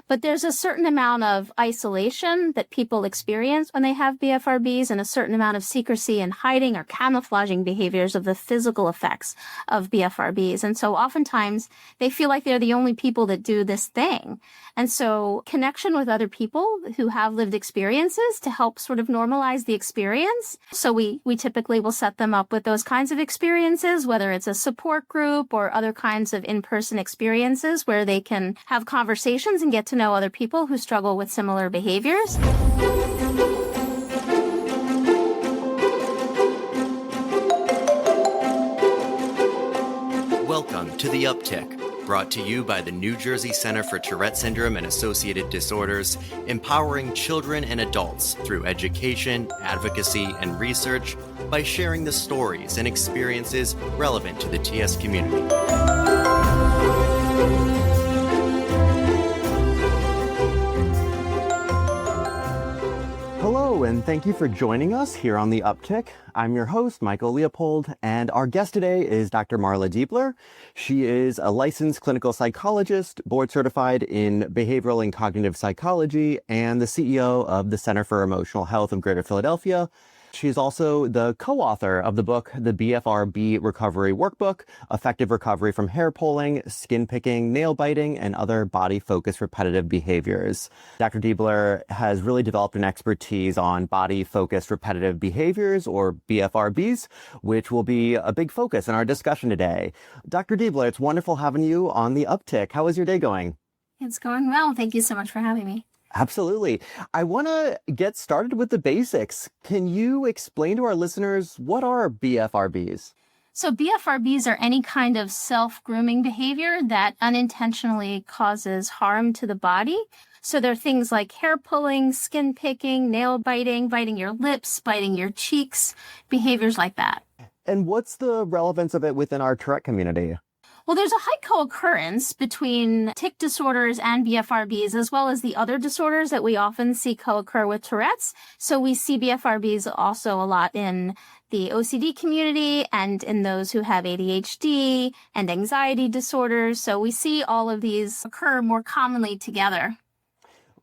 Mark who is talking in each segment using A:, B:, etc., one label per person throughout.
A: But there's a certain amount of isolation that people experience when they have BFRBs, and a certain amount of secrecy and hiding or camouflaging behaviors of the physical effects of BFRBs. And so oftentimes they feel like they're the only people that do this thing. And so connection with other people who have lived experiences to help sort of normalize the experience. So we typically will set them up with those kinds of experiences, whether it's a support group or other kinds of in-person experiences where they can have conversations and get to know other people who struggle with similar behaviors.
B: Welcome to The Uptick, brought to you by the New Jersey Center for Tourette Syndrome and Associated Disorders, empowering children and adults through education, advocacy, and research by sharing the stories and experiences relevant to the TS community.
C: Hello, and thank you for joining us here on The Uptick. I'm your host, Michael Leopold, and our guest today is Dr. Marla Deibler. She is a licensed clinical psychologist, board certified in behavioral and cognitive psychology, and the CEO of the Center for Emotional Health of Greater Philadelphia. She is also the co-author of the book, The BFRB Recovery Workbook, Effective Recovery from Hair Pulling, Skin Picking, Nail Biting, and Other Body-Focused Repetitive Behaviors. Dr. Deibler has really developed an expertise on body-focused repetitive behaviors, or BFRBs, which will be a big focus in our discussion today. Dr. Deibler, it's wonderful having you on The Uptick. How is your day going?
A: It's going well. Thank you so much for having me.
C: Absolutely. I want to get started with the basics. Can you explain to our listeners, what are BFRBs?
A: So BFRBs are any kind of self-grooming behavior that unintentionally causes harm to the body. So they're things like hair pulling, skin picking, nail biting, biting your lips, biting your cheeks, behaviors like that.
C: And what's the relevance of it within our Tourette community?
A: Well, there's a high co-occurrence between tic disorders and BFRBs, as well as the other disorders that we often see co-occur with Tourette's. So we see BFRBs also a lot in the OCD community and in those who have ADHD and anxiety disorders. So we see all of these occur more commonly together.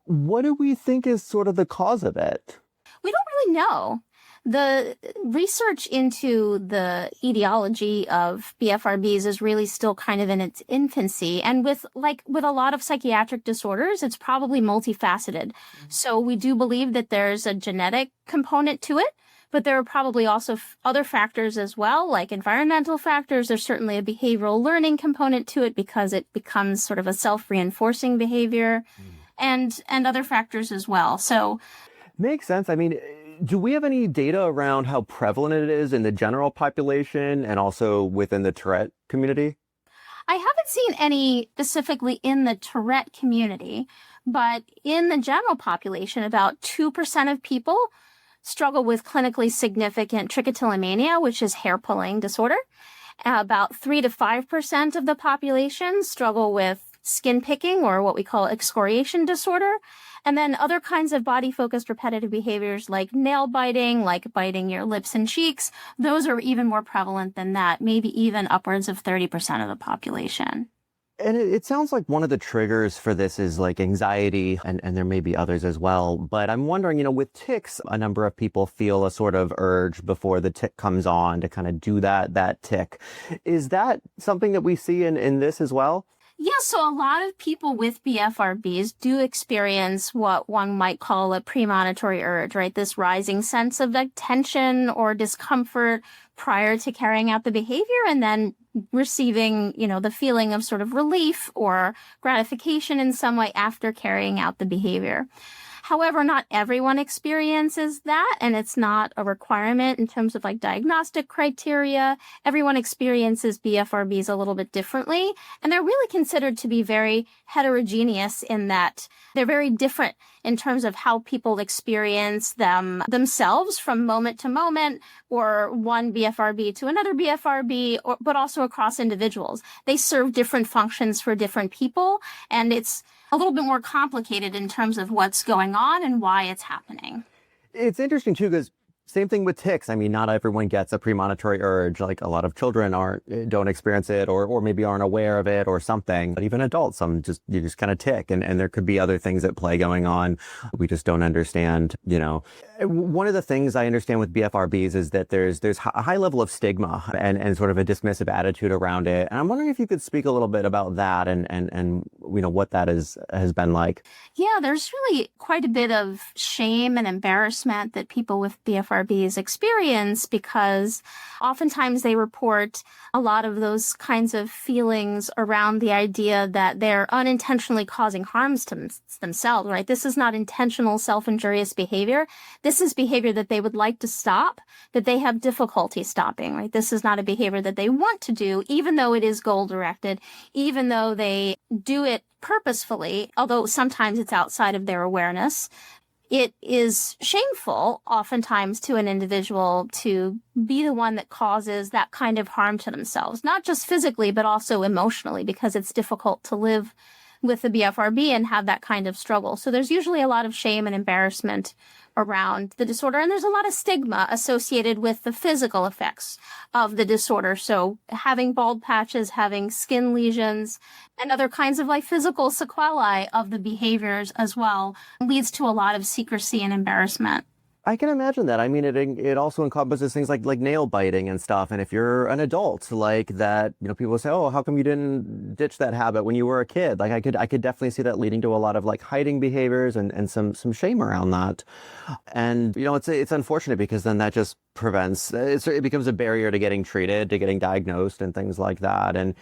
C: What do we think is sort of the cause of it?
A: We don't really know. The research into the etiology of BFRBs is really still kind of in its infancy. And with a lot of psychiatric disorders, it's probably multifaceted. So we do believe that there's a genetic component to it, but there are probably also other factors as well, like environmental factors. There's certainly a behavioral learning component to it because it becomes sort of a self-reinforcing behavior and other factors as well. So
C: makes sense. I mean, do we have any data around how prevalent it is in the general population and also within the Tourette community?
A: I haven't seen any specifically in the Tourette community, but in the general population, about 2% of people struggle with clinically significant trichotillomania, which is hair pulling disorder. About 3 to 5% of the population struggle with skin picking, or what we call excoriation disorder. And then other kinds of body-focused repetitive behaviors like nail biting, like biting your lips and cheeks, those are even more prevalent than that, maybe even upwards of 30% of the population.
C: And it sounds like one of the triggers for this is like anxiety, and there may be others as well. But I'm wondering, with tics, a number of people feel a sort of urge before the tic comes on to kind of do that tic. Is that something that we see in this as well?
A: Yeah, so a lot of people with BFRBs do experience what one might call a premonitory urge, right? This rising sense of like tension or discomfort prior to carrying out the behavior, and then receiving, the feeling of sort of relief or gratification in some way after carrying out the behavior. However, not everyone experiences that, and it's not a requirement in terms of like diagnostic criteria. Everyone experiences BFRBs a little bit differently, and they're really considered to be very heterogeneous in that they're very different in terms of how people experience them themselves from moment to moment, or one BFRB to another BFRB, but also across individuals. They serve different functions for different people, and it's a little bit more complicated in terms of what's going on and why it's happening.
C: It's interesting, too, because Same thing with tics. I mean, not everyone gets a premonitory urge. Like a lot of children don't experience it or maybe aren't aware of it or something. But even adults, you just kind of tick and there could be other things at play going on. We just don't understand, One of the things I understand with BFRBs is that there's a high level of stigma and sort of a dismissive attitude around it. And I'm wondering if you could speak a little bit about that and what that has been like.
A: Yeah, there's really quite a bit of shame and embarrassment that people with BFRBs experience because oftentimes they report a lot of those kinds of feelings around the idea that they're unintentionally causing harms to themselves, right? This is not intentional self-injurious behavior. This is behavior that they would like to stop, that they have difficulty stopping, right? This is not a behavior that they want to do, even though it is goal-directed, even though they do it purposefully, although sometimes it's outside of their awareness. It is shameful, oftentimes, to an individual to be the one that causes that kind of harm to themselves, not just physically, but also emotionally, because it's difficult to live with the BFRB and have that kind of struggle. So there's usually a lot of shame and embarrassment around the disorder, and there's a lot of stigma associated with the physical effects of the disorder. So having bald patches, having skin lesions, and other kinds of physical sequelae of the behaviors as well leads to a lot of secrecy and embarrassment.
C: I can imagine that. I mean, it also encompasses things like nail biting and stuff. And if you're an adult like that, people say, "Oh, how come you didn't ditch that habit when you were a kid?" I could definitely see that leading to a lot of hiding behaviors and some shame around that. And it's unfortunate because then that just prevents it becomes a barrier to getting treated, to getting diagnosed, and things like that. And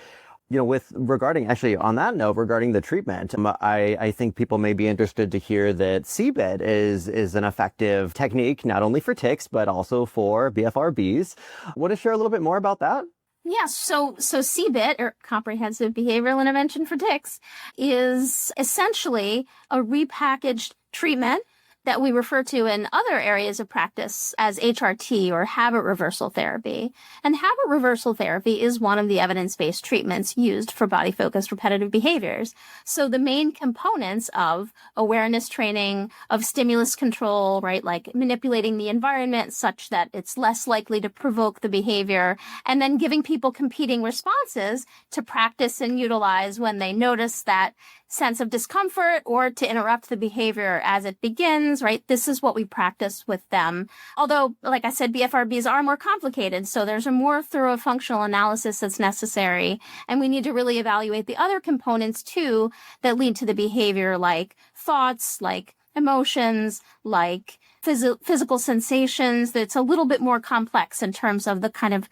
C: regarding the treatment, I think people may be interested to hear that CBIT is an effective technique, not only for tics, but also for BFRBs. Want to share a little bit more about that?
A: Yes. So CBIT, or Comprehensive Behavioral Intervention for Tics, is essentially a repackaged treatment that we refer to in other areas of practice as HRT, or habit reversal therapy. And habit reversal therapy is one of the evidence-based treatments used for body-focused repetitive behaviors. So the main components of awareness training, of stimulus control, right, like manipulating the environment such that it's less likely to provoke the behavior, and then giving people competing responses to practice and utilize when they notice that sense of discomfort or to interrupt the behavior as it begins, right? This is what we practice with them. Although, like I said, BFRBs are more complicated, so there's a more thorough functional analysis that's necessary. And we need to really evaluate the other components too that lead to the behavior, like thoughts, like emotions, like physical sensations. That's a little bit more complex in terms of the kind of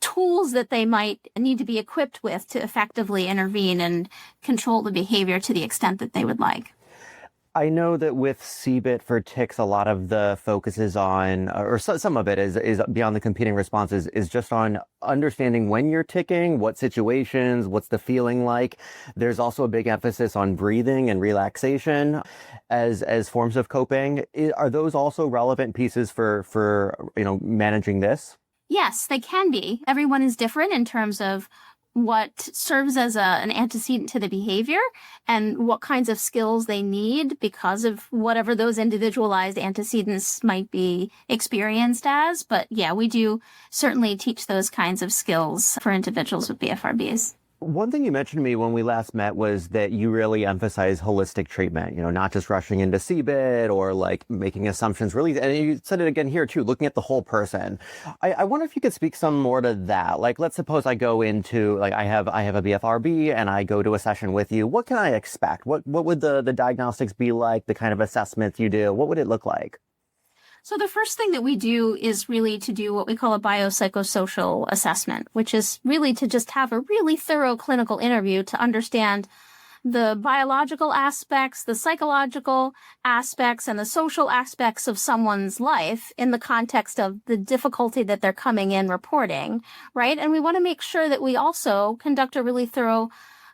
A: tools that they might need to be equipped with to effectively intervene and control the behavior to the extent that they would like.
C: I know that with CBIT for tics, a lot of the focus is on, or some of it is beyond the competing responses, is just on understanding when you're ticking, what situations, what's the feeling like. There's also a big emphasis on breathing and relaxation as forms of coping. Are those also relevant pieces for managing this?
A: Yes, they can be. Everyone is different in terms of what serves as an antecedent to the behavior and what kinds of skills they need because of whatever those individualized antecedents might be experienced as. But yeah, we do certainly teach those kinds of skills for individuals with BFRBs.
C: One thing you mentioned to me when we last met was that you really emphasize holistic treatment, not just rushing into CBIT or making assumptions, really. And you said it again here too, looking at the whole person. I wonder if you could speak some more to that. Let's suppose I go into, I have a BFRB and I go to a session with you. What can I expect? What would the diagnostics be like? The kind of assessments you do? What would it look like?
A: So the first thing that we do is really to do what we call a biopsychosocial assessment, which is really to just have a really thorough clinical interview to understand the biological aspects, the psychological aspects, and the social aspects of someone's life in the context of the difficulty that they're coming in reporting, right? And we want to make sure that we also conduct a really thorough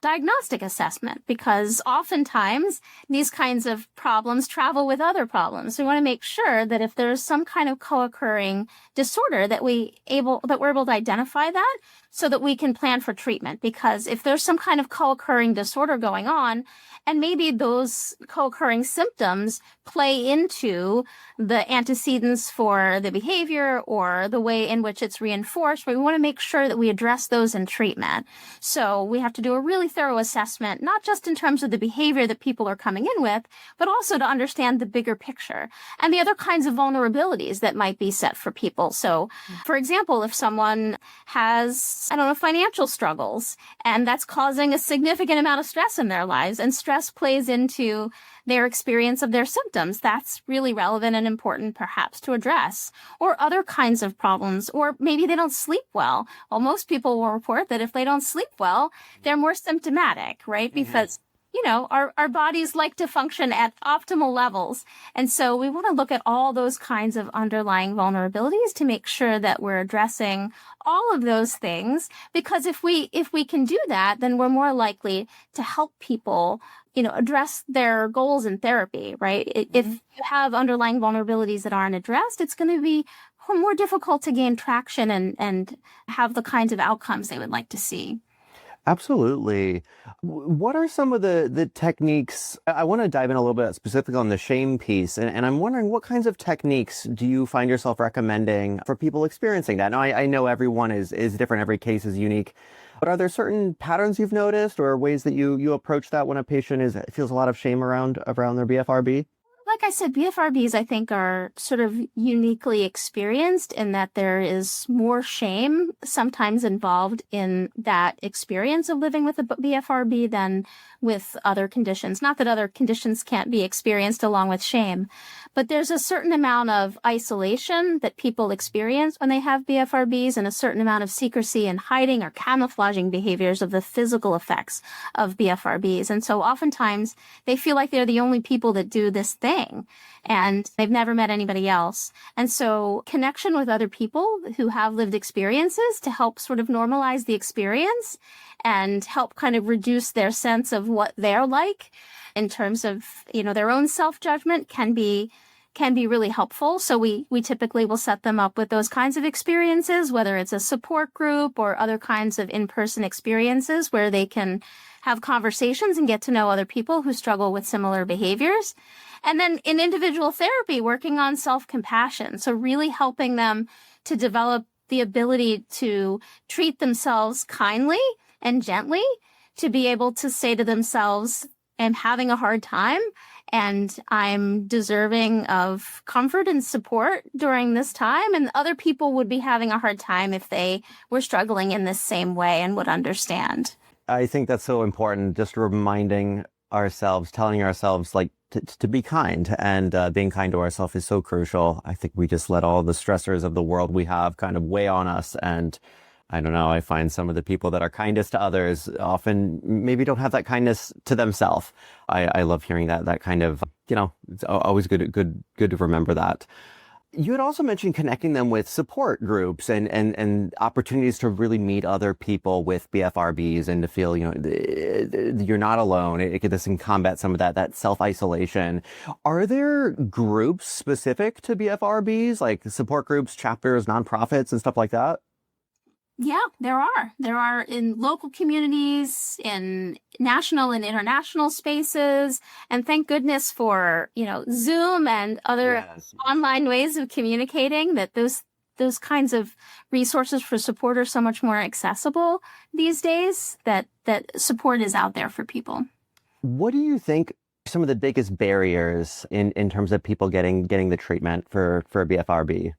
A: diagnostic assessment, because oftentimes these kinds of problems travel with other problems. We want to make sure that if there's some kind of co-occurring disorder that we're able to identify that so that we can plan for treatment. Because if there's some kind of co-occurring disorder going on, and maybe those co-occurring symptoms play into the antecedents for the behavior or the way in which it's reinforced, we want to make sure that we address those in treatment. So we have to do a really thorough assessment, not just in terms of the behavior that people are coming in with, but also to understand the bigger picture and the other kinds of vulnerabilities that might be set for people. So, for example, if someone has, financial struggles, and that's causing a significant amount of stress in their lives, and stress plays into their experience of their symptoms, that's really relevant and important perhaps to address. Or other kinds of problems, or maybe they don't sleep well. Well, most people will report that if they don't sleep well, they're more symptomatic, right? Because our bodies like to function at optimal levels. And so we want to look at all those kinds of underlying vulnerabilities to make sure that we're addressing all of those things. Because if we can do that, then we're more likely to help people, address their goals in therapy, right? If you have underlying vulnerabilities that aren't addressed, it's going to be more difficult to gain traction and have the kinds of outcomes they would like to see.
C: Absolutely. What are some of the techniques? I want to dive in a little bit specifically on the shame piece. And I'm wondering, what kinds of techniques do you find yourself recommending for people experiencing that? Now, I know everyone is different. Every case is unique. But are there certain patterns you've noticed or ways that you approach that when a patient feels a lot of shame around their BFRB?
A: Like I said, BFRBs, I think, are sort of uniquely experienced in that there is more shame sometimes involved in that experience of living with a BFRB than with other conditions. Not that other conditions can't be experienced along with shame, but there's a certain amount of isolation that people experience when they have BFRBs, and a certain amount of secrecy and hiding or camouflaging behaviors of the physical effects of BFRBs. And so oftentimes they feel like they're the only people that do this thing, and they've never met anybody else. And so connection with other people who have lived experiences to help sort of normalize the experience and help kind of reduce their sense of what they're like in terms of, their own self-judgment can be really helpful. So we typically will set them up with those kinds of experiences, whether it's a support group or other kinds of in-person experiences where they can have conversations and get to know other people who struggle with similar behaviors. And then in individual therapy, working on self-compassion. So really helping them to develop the ability to treat themselves kindly and gently, to be able to say to themselves, I'm having a hard time and I'm deserving of comfort and support during this time. And other people would be having a hard time if they were struggling in this same way and would understand.
C: I think that's so important, just reminding ourselves, telling ourselves to be kind, and being kind to ourselves is so crucial. I think we just let all the stressors of the world we have kind of weigh on us. And I don't know, I find some of the people that are kindest to others often maybe don't have that kindness to themselves. I love hearing that kind of, it's always good to remember that. You had also mentioned connecting them with support groups and opportunities to really meet other people with BFRBs and to feel, you're not alone. This can combat some of that self-isolation. Are there groups specific to BFRBs, like support groups, chapters, nonprofits, and stuff like that?
A: Yeah, there are. There are in local communities, in national and international spaces, and thank goodness for, Zoom and other online ways of communicating, that those kinds of resources for support are so much more accessible these days, that support is out there for people. What
C: do you think are some of the biggest barriers in terms of people getting the treatment for BFRB?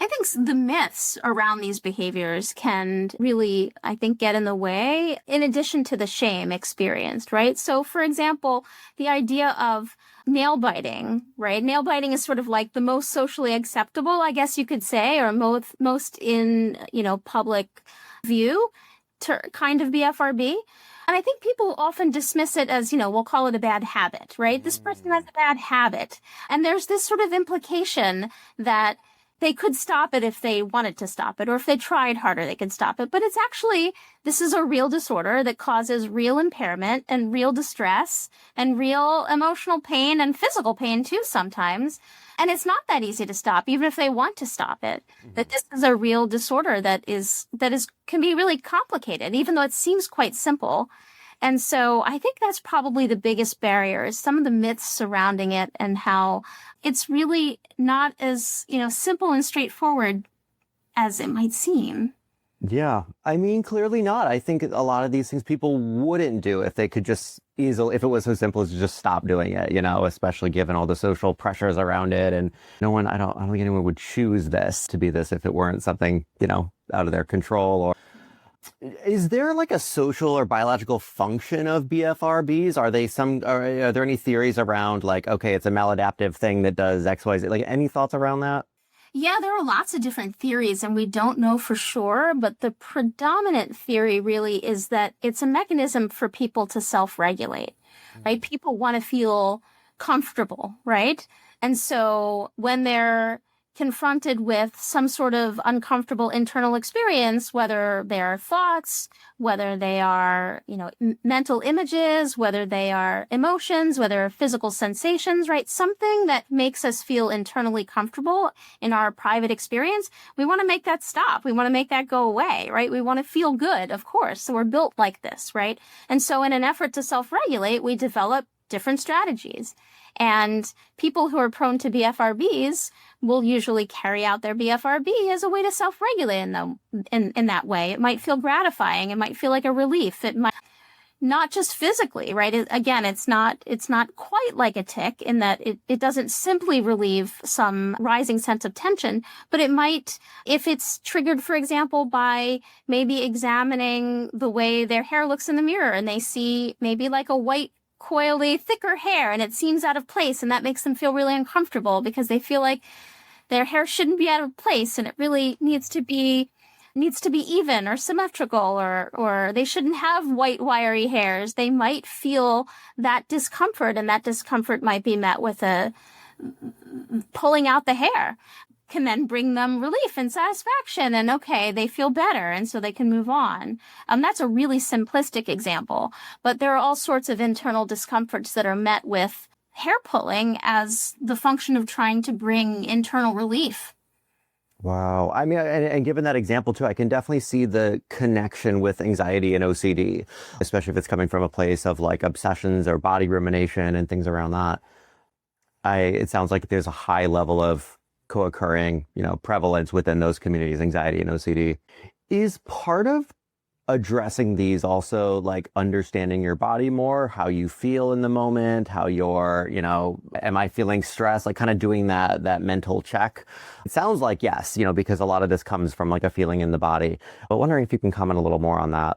A: I think the myths around these behaviors can really, get in the way, in addition to the shame experienced, right? So, for example, the idea of nail biting, right? Nail biting is sort of like the most socially acceptable, I guess you could say, or most in, public view kind of BFRB. And I think people often dismiss it as, we'll call it a bad habit, right? This person has a bad habit. And there's this sort of implication that they could stop it if they wanted to stop it, or if they tried harder, they could stop it. But it's actually, this is a real disorder that causes real impairment and real distress and real emotional pain and physical pain too sometimes. And it's not that easy to stop, even if they want to stop it. That this is a real disorder that can be really complicated, even though it seems quite simple. And so I think that's probably the biggest barrier, is some of the myths surrounding it and how it's really not as, simple and straightforward as it might seem.
C: Yeah. I mean, clearly not. I think a lot of these things people wouldn't do if they could just easily, if it was so simple as to just stop doing it, especially given all the social pressures around it. And I don't think anyone would choose this to be this if it weren't something, out of their control. Or is there like a social or biological function of BFRBs? Are there any theories around like, okay, it's a maladaptive thing that does X, Y, Z? Like, any thoughts around that?
A: Yeah, there are lots of different theories, and we don't know for sure, but the predominant theory really is that it's a mechanism for people to self-regulate, right? People want to feel comfortable, right? And so when they're confronted with some sort of uncomfortable internal experience, whether they are thoughts, whether they are, mental images, whether they are emotions, whether physical sensations, right? Something that makes us feel internally comfortable in our private experience, we want to make that stop. We want to make that go away, right? We want to feel good, of course. So we're built like this, right? And so in an effort to self-regulate, we develop different strategies. And people who are prone to BFRBs will usually carry out their BFRB as a way to self-regulate in that way. It might feel gratifying. It might feel like a relief. It might not just physically, right? It's not quite like a tic in that it doesn't simply relieve some rising sense of tension, but it might, if it's triggered, for example, by maybe examining the way their hair looks in the mirror and they see maybe like a white coily, thicker hair, and it seems out of place, and that makes them feel really uncomfortable because they feel like their hair shouldn't be out of place, and it really needs to be even or symmetrical, or they shouldn't have white wiry hairs. They might feel that discomfort, and that discomfort might be met with a pulling out the hair. Can then bring them relief and satisfaction, and okay, they feel better, and so they can move on. That's a really simplistic example, but there are all sorts of internal discomforts that are met with hair pulling as the function of trying to bring internal relief.
C: Wow. I mean, and given that example too, I can definitely see the connection with anxiety and OCD, especially if it's coming from a place of like obsessions or body rumination and things around that. It sounds like there's a high level of co-occurring, prevalence within those communities, anxiety and OCD. Is part of addressing these also like understanding your body more, how you feel in the moment, how you're, am I feeling stressed, like kind of doing that mental check? It sounds like yes, because a lot of this comes from like a feeling in the body, but wondering if you can comment a little more on that.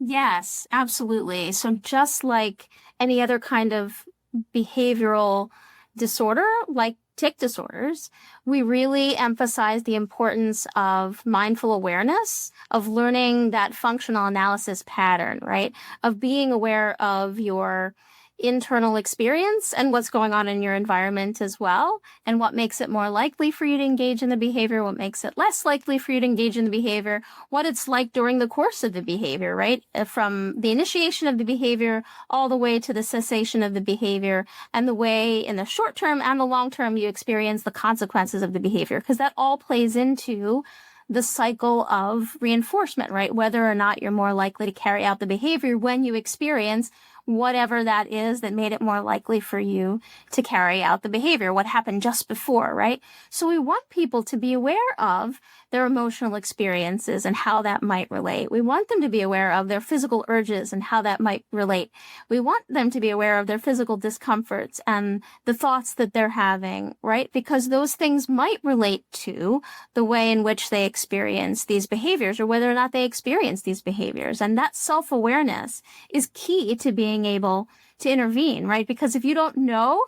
A: Yes, absolutely. So just like any other kind of behavioral disorder, like tic disorders, we really emphasize the importance of mindful awareness, of learning that functional analysis pattern, right? Of being aware of your internal experience and what's going on in your environment as well, and what makes it more likely for you to engage in the behavior, what makes it less likely for you to engage in the behavior, what it's like during the course of the behavior, right? From the initiation of the behavior all the way to the cessation of the behavior, and the way in the short term and the long term you experience the consequences of the behavior, because that all plays into the cycle of reinforcement, right? Whether or not you're more likely to carry out the behavior when you experience whatever that is that made it more likely for you to carry out the behavior, what happened just before, right? So we want people to be aware of their emotional experiences and how that might relate. We want them to be aware of their physical urges and how that might relate. We want them to be aware of their physical discomforts and the thoughts that they're having, right? Because those things might relate to the way in which they experience these behaviors or whether or not they experience these behaviors. And that self-awareness is key to being able to intervene, right? Because if you don't know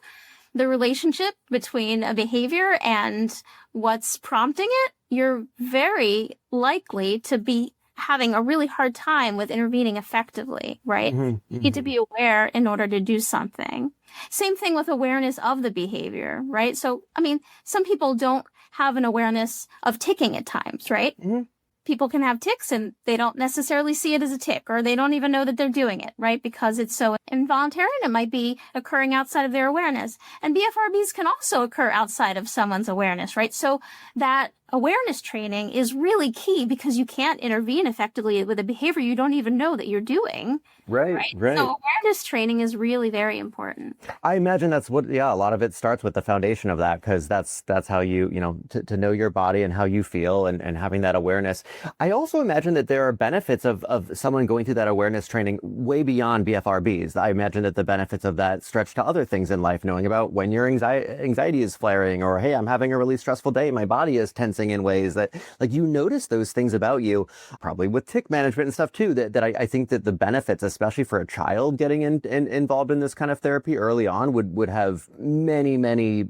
A: the relationship between a behavior and what's prompting it, you're very likely to be having a really hard time with intervening effectively, right? You need to be aware in order to do something. Same thing with awareness of the behavior, right? So, I mean, some people don't have an awareness of ticking at times, right?
C: Mhm.
A: People can have tics and they don't necessarily see it as a tic, or they don't even know that they're doing it, right? Because it's so involuntary and it might be occurring outside of their awareness. And BFRBs can also occur outside of someone's awareness, right? So that awareness training is really key because you can't intervene effectively with a behavior you don't even know that you're doing.
C: Right.
A: So awareness training is really very important.
C: I imagine that's what, a lot of it starts with the foundation of that, because that's how to know your body and how you feel and having that awareness. I also imagine that there are benefits of someone going through that awareness training way beyond BFRBs. I imagine that the benefits of that stretch to other things in life, knowing about when your anxiety is flaring, or, hey, I'm having a really stressful day, my body is tensing in ways that, like, you notice those things about you, probably with tic management and stuff too, that I think that the benefits, especially for a child getting involved in this kind of therapy early on, would have many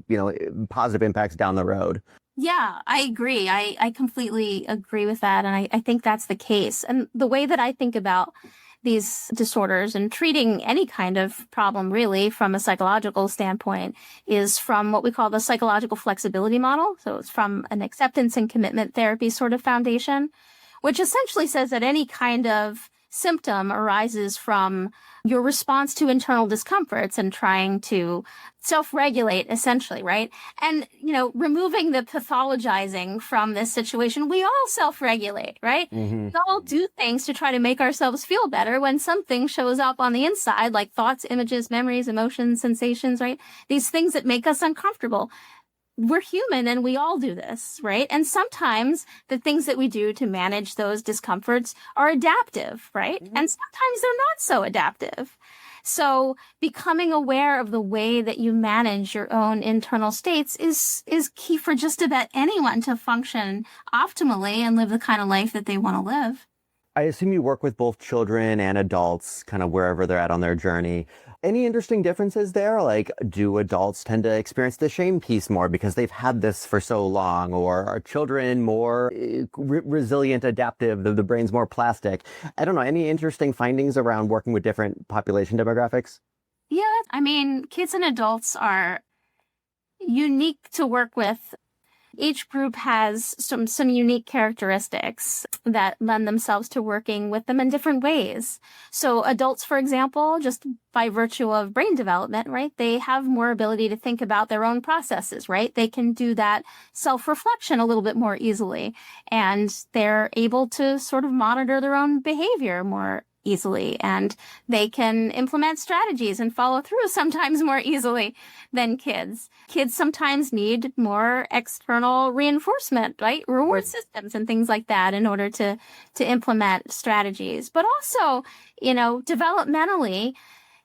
C: positive impacts down the road.
A: Yeah, I agree. I completely agree with that. And I think that's the case. And the way that I think about these disorders and treating any kind of problem really from a psychological standpoint is from what we call the psychological flexibility model. So it's from an acceptance and commitment therapy sort of foundation, which essentially says that any kind of symptom arises from your response to internal discomforts and trying to self-regulate, essentially, right? And, removing the pathologizing from this situation, we all self-regulate, right?
C: Mm-hmm.
A: We all do things to try to make ourselves feel better when something shows up on the inside, like thoughts, images, memories, emotions, sensations, right? These things that make us uncomfortable. We're human and we all do this, right? And sometimes the things that we do to manage those discomforts are adaptive, right? Mm-hmm. And sometimes they're not so adaptive. So becoming aware of the way that you manage your own internal states is key for just about anyone to function optimally and live the kind of life that they want to live.
C: I assume you work with both children and adults, kind of wherever they're at on their journey. Any interesting differences there? Like, do adults tend to experience the shame piece more because they've had this for so long? Or are children more resilient, adaptive, the brain's more plastic? I don't know. Any interesting findings around working with different population demographics?
A: Yeah, I mean, kids and adults are unique to work with. Each group has some unique characteristics that lend themselves to working with them in different ways. So adults, for example, just by virtue of brain development, right, they have more ability to think about their own processes, right? They can do that self-reflection a little bit more easily, and they're able to sort of monitor their own behavior more easily, and they can implement strategies and follow through sometimes more easily than kids. Kids sometimes need more external reinforcement, right? Reward systems and things like that in order to implement strategies. But also, developmentally,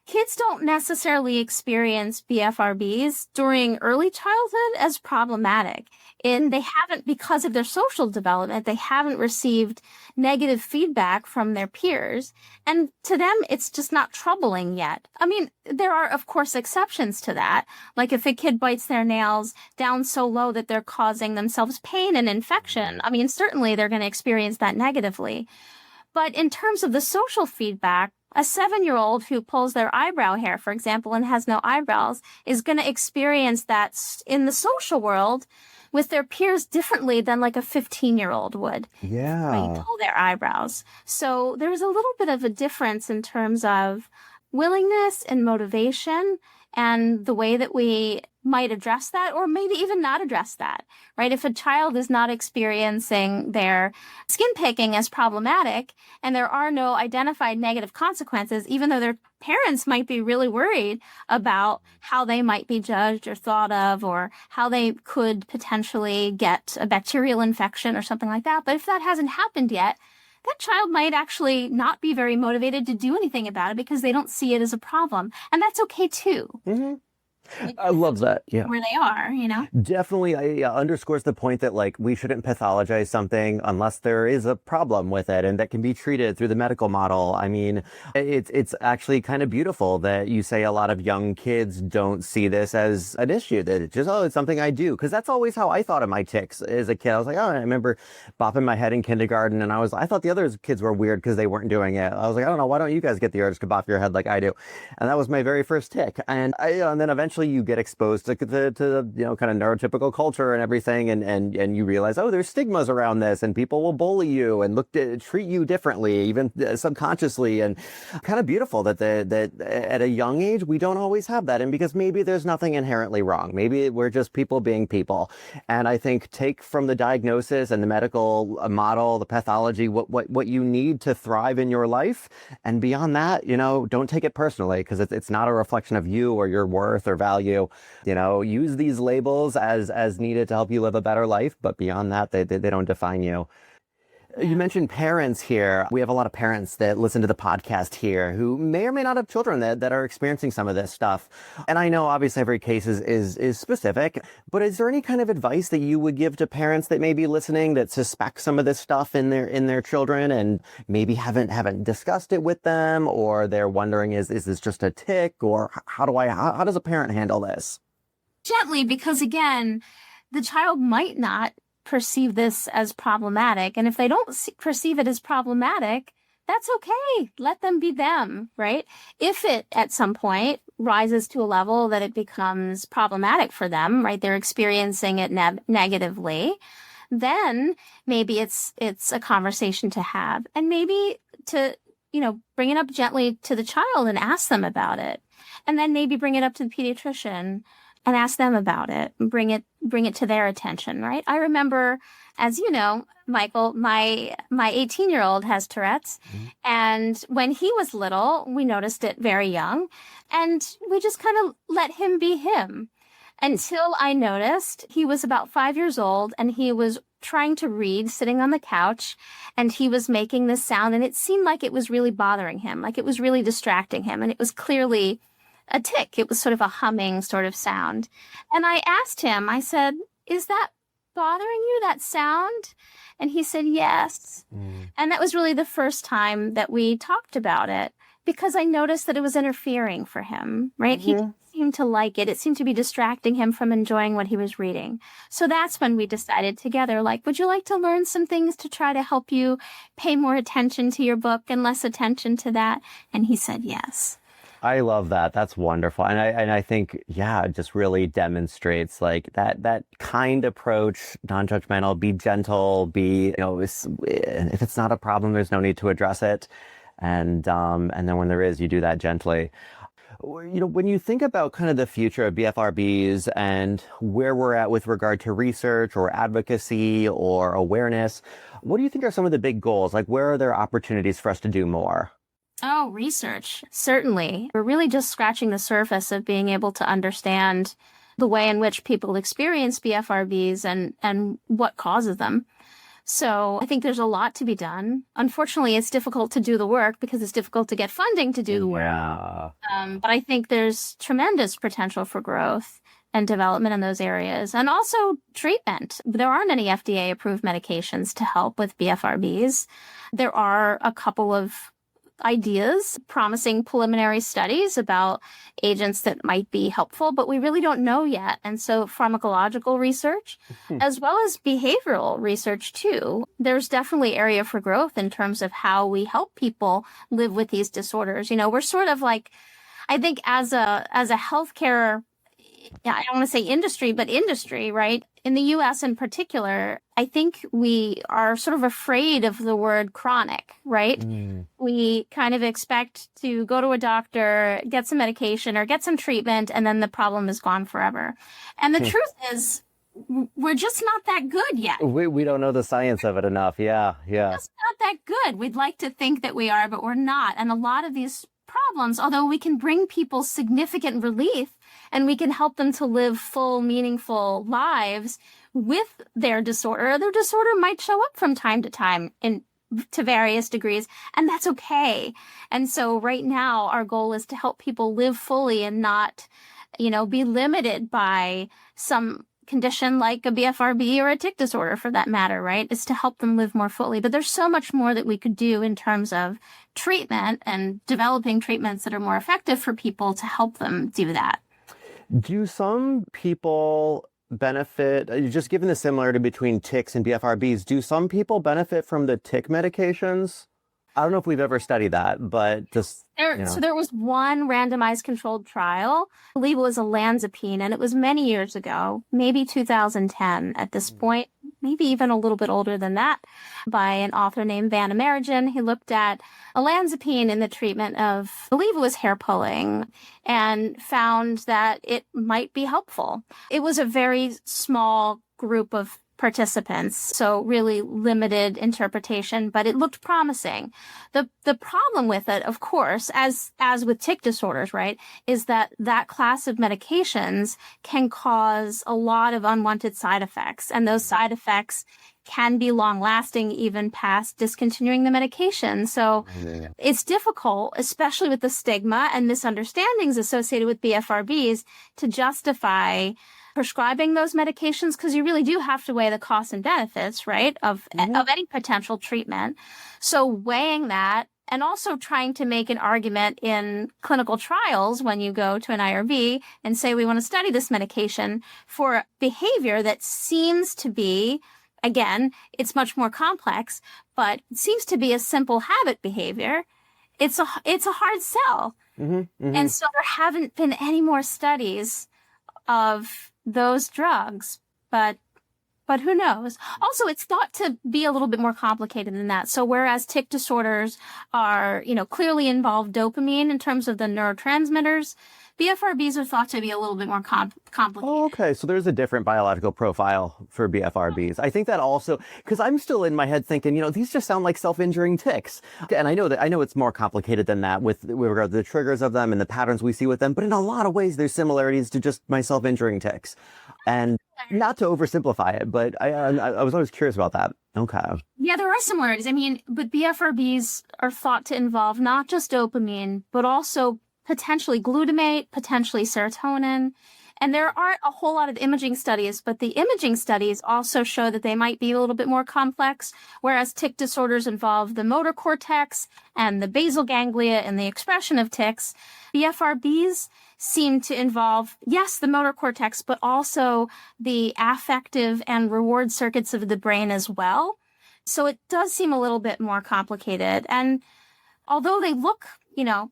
A: kids don't necessarily experience BFRBs during early childhood as problematic. And they haven't, because of their social development, they haven't received negative feedback from their peers. And to them, it's just not troubling yet. I mean, there are, of course, exceptions to that. Like if a kid bites their nails down so low that they're causing themselves pain and infection, I mean, certainly they're going to experience that negatively. But in terms of the social feedback, a 7-year-old who pulls their eyebrow hair, for example, and has no eyebrows is going to experience that in the social world with their peers differently than like a 15-year-old would.
C: Yeah.
A: When you pull their eyebrows. So there's a little bit of a difference in terms of willingness and motivation and the way that we might address that, or maybe even not address that, right? If a child is not experiencing their skin picking as problematic and there are no identified negative consequences, even though their parents might be really worried about how they might be judged or thought of, or how they could potentially get a bacterial infection or something like that. But if that hasn't happened yet, that child might actually not be very motivated to do anything about it because they don't see it as a problem. And that's okay too.
C: Mm-hmm. I love that. Yeah.
A: Where they are,
C: Definitely underscores the point that, like, we shouldn't pathologize something unless there is a problem with it, and that can be treated through the medical model. I mean, it's actually kind of beautiful that you say a lot of young kids don't see this as an issue, that it's just, it's something I do. Because that's always how I thought of my tics as a kid. I was like, I remember bopping my head in kindergarten, and I thought the other kids were weird because they weren't doing it. I was like, I don't know, why don't you guys get the urge to bop your head like I do? And that was my very first tic. And then eventually eventually you get exposed to kind of neurotypical culture and everything, and you realize, oh, there's stigmas around this, and people will bully you and treat you differently, even subconsciously, and kind of beautiful that at a young age we don't always have that, and because maybe there's nothing inherently wrong, maybe we're just people being people, and I think take from the diagnosis and the medical model, the pathology, what you need to thrive in your life, and beyond that, don't take it personally, because it's not a reflection of you or your worth or value. Use these labels as needed to help you live a better life, but beyond that, they don't define you. You mentioned parents here. We have a lot of parents that listen to the podcast here who may or may not have children that are experiencing some of this stuff. And I know obviously every case is specific, but is there any kind of advice that you would give to parents that may be listening that suspect some of this stuff in their children and maybe haven't discussed it with them, or they're wondering, is this just a tic, or how does a parent handle this?
A: Gently, because again, the child might not perceive this as problematic. And if they don't perceive it as problematic, that's okay. Let them be them, right? If it at some point rises to a level that it becomes problematic for them, right? They're experiencing it negatively, then maybe it's a conversation to have, and maybe to, bring it up gently to the child and ask them about it. And then maybe bring it up to the pediatrician and ask them about it, bring it to their attention, right? I remember, as you know, Michael, my 18-year-old has Tourette's, and when he was little, we noticed it very young, and we just kind of let him be him until I noticed he was about 5 years old, and he was trying to read, sitting on the couch, and he was making this sound, and it seemed like it was really bothering him, like it was really distracting him, and it was clearly a tic. It was sort of a humming sort of sound. And I asked him, I said, is that bothering you, that sound? And he said, yes. And that was really the first time that we talked about it, because I noticed that it was interfering for him, right? He didn't seem to like it. It seemed to be distracting him from enjoying what he was reading. So that's when we decided together, would you like to learn some things to try to help you pay more attention to your book and less attention to that? And he said, yes.
C: I love that. That's wonderful. And I think, it just really demonstrates that kind approach, non-judgmental, be gentle, if it's not a problem, there's no need to address it. And then when there is, you do that gently. When you think about kind of the future of BFRBs and where we're at with regard to research or advocacy or awareness, what do you think are some of the big goals? Where are there opportunities for us to do more?
A: Oh, research. Certainly. We're really just scratching the surface of being able to understand the way in which people experience BFRBs and what causes them. So I think there's a lot to be done. Unfortunately, it's difficult to do the work because it's difficult to get funding to do the work.
C: Yeah.
A: But I think there's tremendous potential for growth and development in those areas. And also treatment. There aren't any FDA-approved medications to help with BFRBs. There are a couple of ideas, promising preliminary studies about agents that might be helpful, but we really don't know yet. And so pharmacological research, as well as behavioral research too, there's definitely area for growth in terms of how we help people live with these disorders. We're sort of I think as a healthcare, I don't want to say industry, but industry, right? In the U.S. in particular, I think we are sort of afraid of the word chronic, right? We kind of expect to go to a doctor, get some medication or get some treatment, and then the problem is gone forever. And the truth is, we're just not that good yet.
C: We don't know the science of it enough. Yeah.
A: Just not that good. We'd like to think that we are, but we're not. And a lot of these problems, although we can bring people significant relief and we can help them to live full, meaningful lives with their disorder might show up from time to time to various degrees, and that's okay. And so right now, our goal is to help people live fully and not, be limited by some condition like a BFRB or a tic disorder for that matter, right? It's to help them live more fully. But there's so much more that we could do in terms of treatment and developing treatments that are more effective for people to help them do that.
C: Do some people benefit, just given the similarity between tics and BFRBs, do some people benefit from the tic medications? I don't know if we've ever studied that, but just,
A: So there was one randomized controlled trial. I believe it was olanzapine, and it was many years ago, maybe 2010 at this point, maybe even a little bit older than that, by an author named Van Amerigen. He looked at olanzapine in the treatment of, I believe it was hair pulling, and found that it might be helpful. It was a very small group of participants, so really limited interpretation, but it looked promising. The problem with it, of course, as with tic disorders, right, is that class of medications can cause a lot of unwanted side effects, and those side effects can be long lasting even past discontinuing the medication. So it's difficult, especially with the stigma and misunderstandings associated with BFRBs, to justify prescribing those medications, because you really do have to weigh the costs and benefits, right, of any potential treatment. So weighing that, and also trying to make an argument in clinical trials when you go to an IRB and say, we want to study this medication for behavior that seems to be, again, it's much more complex, but it seems to be a simple habit behavior. It's a hard sell. And so there haven't been any more studies of those drugs, but who knows? Also, it's thought to be a little bit more complicated than that. So whereas tic disorders are, clearly involve dopamine in terms of the neurotransmitters, BFRBs are thought to be a little bit more complicated.
C: Oh, okay. So there's a different biological profile for BFRBs. I think that also, because I'm still in my head thinking, these just sound like self-injuring tics. And I know it's more complicated than that with regard to the triggers of them and the patterns we see with them. But in a lot of ways, there's similarities to just my self-injuring tics. And not to oversimplify it, but I was always curious about that. Okay.
A: Yeah, there are similarities. But BFRBs are thought to involve not just dopamine, but also potentially glutamate, potentially serotonin. And there aren't a whole lot of imaging studies, but the imaging studies also show that they might be a little bit more complex, whereas tic disorders involve the motor cortex and the basal ganglia and the expression of tics. BFRBs seem to involve, yes, the motor cortex, but also the affective and reward circuits of the brain as well. So it does seem a little bit more complicated. And although they look,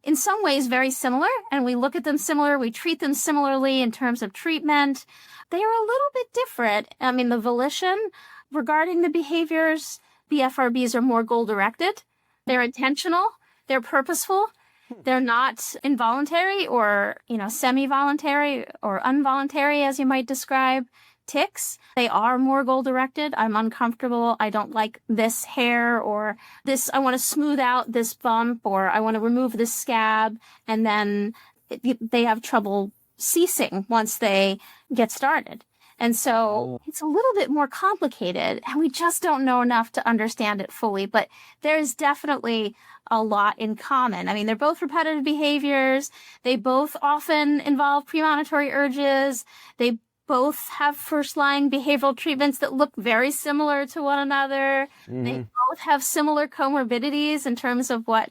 A: in some ways very similar, and we look at them similar, we treat them similarly in terms of treatment, they are a little bit different. The volition regarding the behaviors, BFRBs are more goal-directed. They're intentional. They're purposeful. They're not involuntary or, semi-voluntary or involuntary, as you might describe. Tics, they are more goal-directed. I'm uncomfortable. I don't like this hair, or this, I want to smooth out this bump, or I want to remove this scab. And then they have trouble ceasing once they get started. And so it's a little bit more complicated, and we just don't know enough to understand it fully. But there's definitely a lot in common. They're both repetitive behaviors. They both often involve premonitory urges. They both have first-line behavioral treatments that look very similar to one another. They both have similar comorbidities in terms of what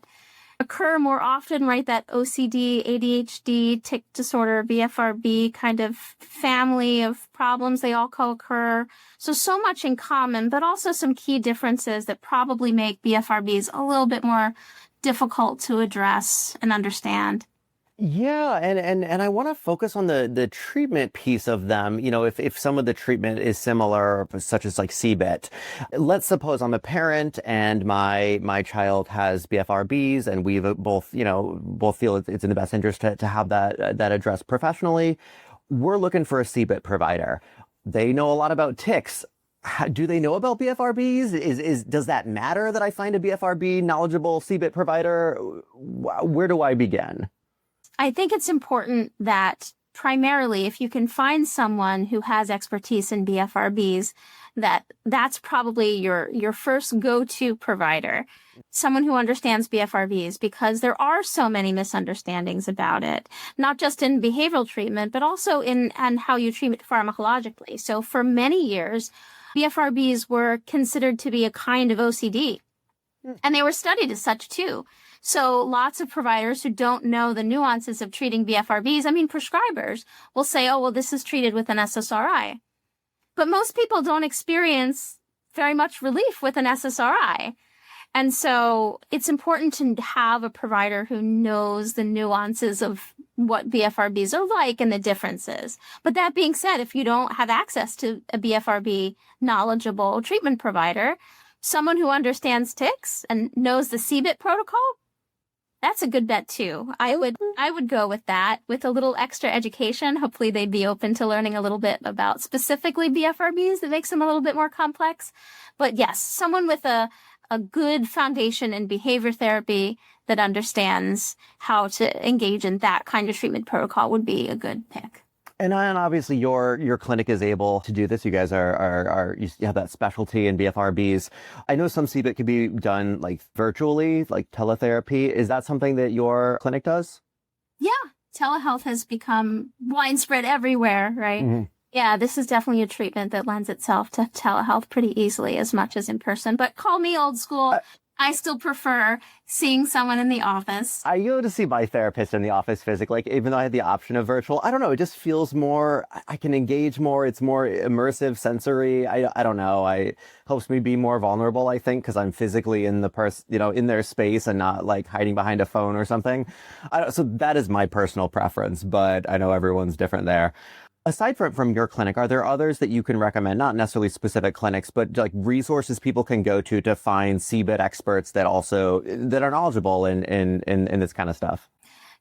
A: occur more often, right? That OCD, ADHD, tic disorder, BFRB kind of family of problems, they all co-occur. So much in common, but also some key differences that probably make BFRBs a little bit more difficult to address and understand.
C: Yeah, and I want to focus on the treatment piece of them. If some of the treatment is similar, such as like CBIT. Let's suppose I'm a parent and my child has BFRBs, and we both feel it's in the best interest to have that addressed professionally. We're looking for a CBIT provider. They know a lot about tics. Do they know about BFRBs? Does that matter that I find a BFRB knowledgeable CBIT provider? Where do I begin?
A: I think it's important that primarily, if you can find someone who has expertise in BFRBs, that's probably your first go-to provider, someone who understands BFRBs, because there are so many misunderstandings about it, not just in behavioral treatment, but also in how you treat it pharmacologically. So for many years, BFRBs were considered to be a kind of OCD, and they were studied as such too. So lots of providers who don't know the nuances of treating BFRBs, prescribers will say, oh, well, this is treated with an SSRI. But most people don't experience very much relief with an SSRI. And so it's important to have a provider who knows the nuances of what BFRBs are like and the differences. But that being said, if you don't have access to a BFRB knowledgeable treatment provider, someone who understands tics and knows the CBIT protocol, that's a good bet too. I would go with that with a little extra education. Hopefully they'd be open to learning a little bit about specifically BFRBs that makes them a little bit more complex. But yes, someone with a good foundation in behavior therapy that understands how to engage in that kind of treatment protocol would be a good pick.
C: And obviously your clinic is able to do this. You guys you have that specialty in BFRBs. I know some CBIT can be done like virtually, like teletherapy. Is that something that your clinic does?
A: Yeah. Telehealth has become widespread everywhere, right? Mm-hmm. Yeah, this is definitely a treatment that lends itself to telehealth pretty easily as much as in person. But call me old school. I still prefer seeing someone in the office.
C: I go to see my therapist in the office physically, like, even though I had the option of virtual. I don't know. It just feels more, I can engage more. It's more immersive, sensory. I don't know. It helps me be more vulnerable, I think, because I'm physically in in their space and not like hiding behind a phone or something. So that is my personal preference, but I know everyone's different there. Aside from your clinic, are there others that you can recommend, not necessarily specific clinics, but like resources people can go to find CBIT experts that are knowledgeable in this kind of stuff?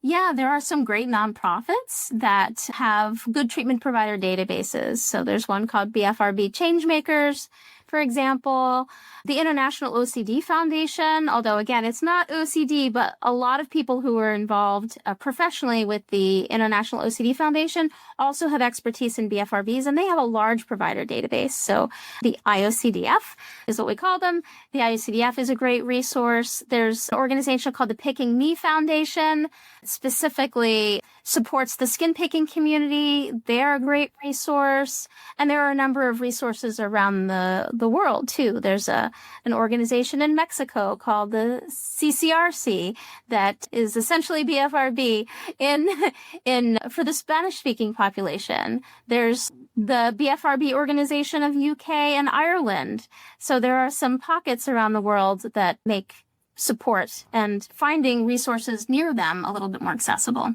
A: Yeah, there are some great nonprofits that have good treatment provider databases. So there's one called BFRB Changemakers, for example. The International OCD Foundation, although again, it's not OCD, but a lot of people who are involved professionally with the International OCD Foundation also have expertise in BFRBs, and they have a large provider database. So the IOCDF is what we call them. The IOCDF is a great resource. There's an organization called the Picking Me Foundation, specifically supports the skin picking community. They're a great resource. And there are a number of resources around the world too. There's an organization in Mexico called the CCRC that is essentially BFRB for the Spanish speaking population. There's the BFRB organization of UK and Ireland. So there are some pockets around the world that make support and finding resources near them a little bit more accessible.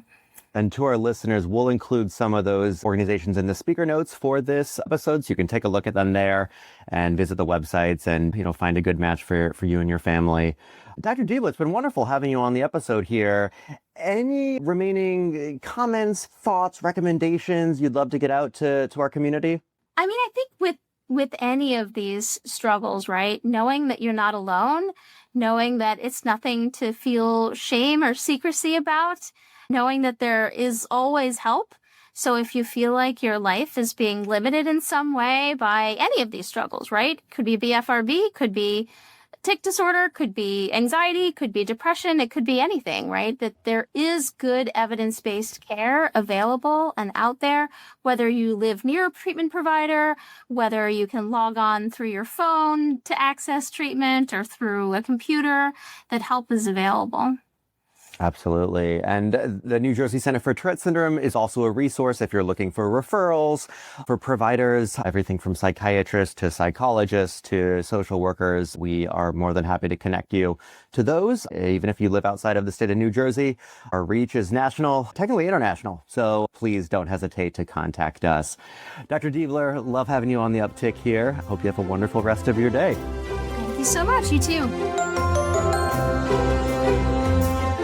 C: And to our listeners, we'll include some of those organizations in the speaker notes for this episode, so you can take a look at them there and visit the websites and, find a good match for you and your family. Dr. Deibler, it's been wonderful having you on the episode here. Any remaining comments, thoughts, recommendations you'd love to get out to our community?
A: I mean, I think with any of these struggles, right, knowing that you're not alone, knowing that it's nothing to feel shame or secrecy about, knowing that there is always help. So if you feel like your life is being limited in some way by any of these struggles, right? Could be BFRB, could be tic disorder, could be anxiety, could be depression, it could be anything, right? That there is good evidence-based care available and out there, whether you live near a treatment provider, whether you can log on through your phone to access treatment or through a computer, that help is available.
C: Absolutely. And the New Jersey Center for Tourette Syndrome is also a resource if you're looking for referrals for providers, everything from psychiatrists to psychologists to social workers. We are more than happy to connect you to those. Even if you live outside of the state of New Jersey, our reach is national, technically international. So please don't hesitate to contact us. Dr. Deibler, love having you on the uptick here. Hope you have a wonderful rest of your day.
A: Thank you so much. You too.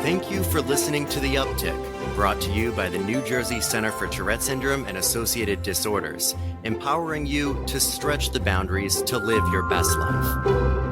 B: Thank you for listening to The Uptick, brought to you by the New Jersey Center for Tourette Syndrome and Associated Disorders, empowering you to stretch the boundaries to live your best life.